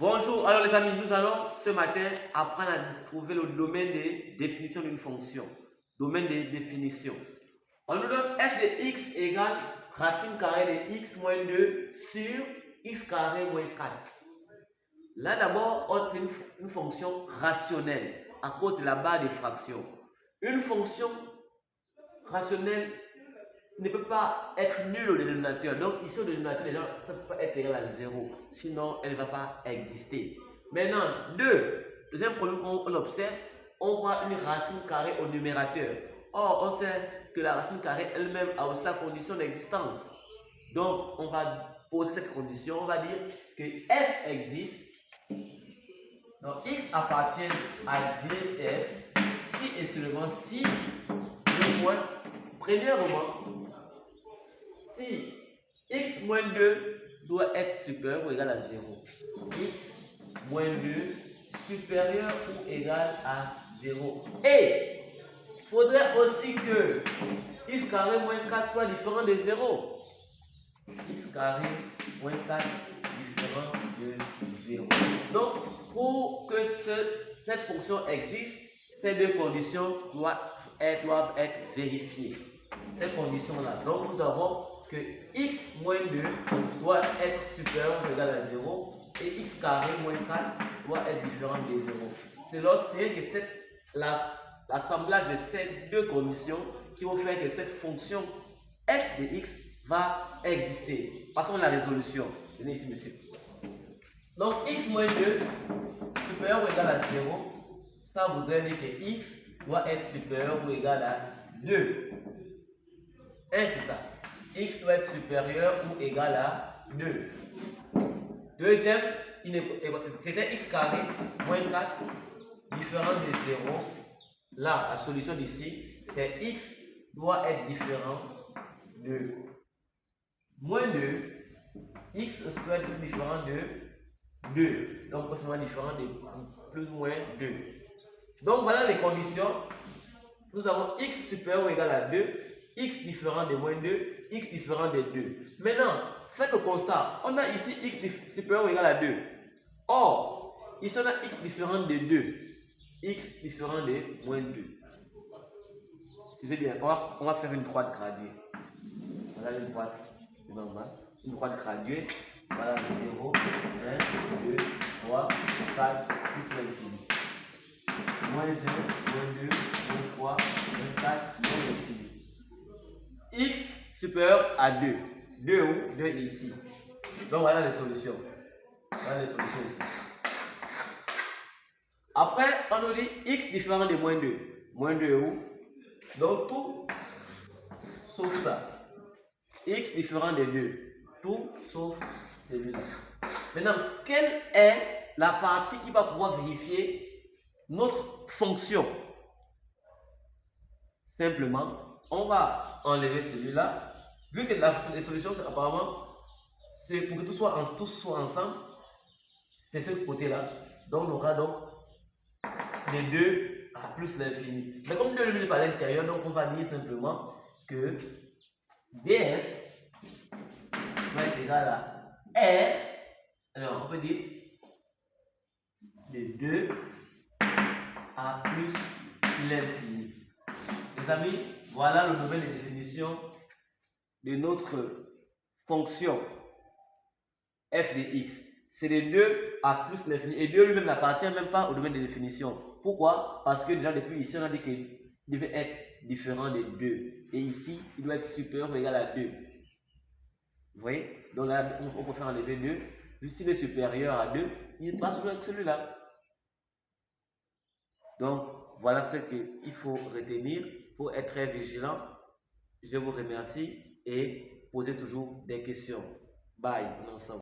Bonjour, alors les amis, nous allons ce matin apprendre à trouver le domaine de définition d'une fonction. Domaine de définition. On nous donne f de x égale racine carrée de x moins 2 sur x carré moins 4. Là d'abord, on a une fonction rationnelle à cause de la barre des fractions. Une fonction rationnelle ne peut pas être nulle au dénominateur. Donc ici au dénominateur, déjà, ça ne peut pas être égal à 0. Sinon, elle ne va pas exister. Maintenant, deuxième problème qu'on observe, on voit une racine carrée au numérateur. Or, on sait que la racine carrée elle-même a aussi sa condition d'existence. Donc, on va poser cette condition. On va dire que f existe. Donc, x appartient à df si et seulement si le point, premièrement, si x moins 2 doit être supérieur ou égal à 0. X moins 2 supérieur ou égal à 0. Et il faudrait aussi que x carré moins 4 soit différent de 0. X carré moins 4 différent de 0. Donc, pour que cette fonction existe, ces deux conditions doivent être vérifiées. Ces conditions-là. Donc, nous avons que x moins 2 doit être supérieur ou égal à 0 et x carré moins 4 doit être différent de 0. C'est lorsque l'assemblage de ces deux conditions qui vont faire que cette fonction f de x va exister. Passons à la résolution. Venez ici, monsieur. Donc, x moins 2 supérieur ou égal à 0, ça voudrait dire que x doit être supérieur ou égal à 2. 1, c'est ça. X doit être supérieur ou égal à 2. Deuxième, c'était x carré moins 4 différent de 0. Là, la solution d'ici, c'est x doit être différent de moins 2. X doit être différent de 2. Donc, possiblement différent de plus ou moins 2. Donc, voilà les conditions. Nous avons x supérieur ou égal à 2. X différent de moins 2, x différent de 2. Maintenant, faites le constat. On a ici x supérieur ou égal à 2. Or, ici on a x différent de 2. X différent de moins 2. Suivez bien. On va faire une droite graduée. Voilà une droite normale. Une droite graduée. Voilà 0, 1, 2, 3, 4, plus l'infini. Moins 1, moins 2, moins 3, moins 4, moins l'infini. X supérieur à 2. 2 où? 2 ici. Donc voilà les solutions. Voilà les solutions ici. Après, on nous dit x différent de moins 2. Moins 2 où? Donc tout sauf ça. X différent de 2. Tout sauf celui-là. Maintenant, quelle est la partie qui va pouvoir vérifier notre fonction? Simplement, on va enlever celui-là. Vu que les solutions, apparemment, c'est pour que tout soit ensemble. C'est ce côté-là. Donc, on aura donc les 2 à plus l'infini. Mais comme 2 n'est pas à l'intérieur, donc on va dire simplement que df va être égal à r. Alors, on peut dire de 2 à plus l'infini. Les amis, voilà le domaine de définition de notre fonction f de x. C'est de 2 à plus l'infini. Et 2 lui-même n'appartient même pas au domaine de définition. Pourquoi? Parce que déjà depuis ici, on a dit qu'il devait être différent de 2. Et ici, il doit être supérieur ou égal à 2. Vous voyez? Donc là, on peut faire enlever 2. Vu s'il est supérieur à 2, il passe sur celui-là. Donc, voilà ce qu'il faut retenir. Il faut être très vigilant. Je vous remercie et posez toujours des questions. Bye, ensemble.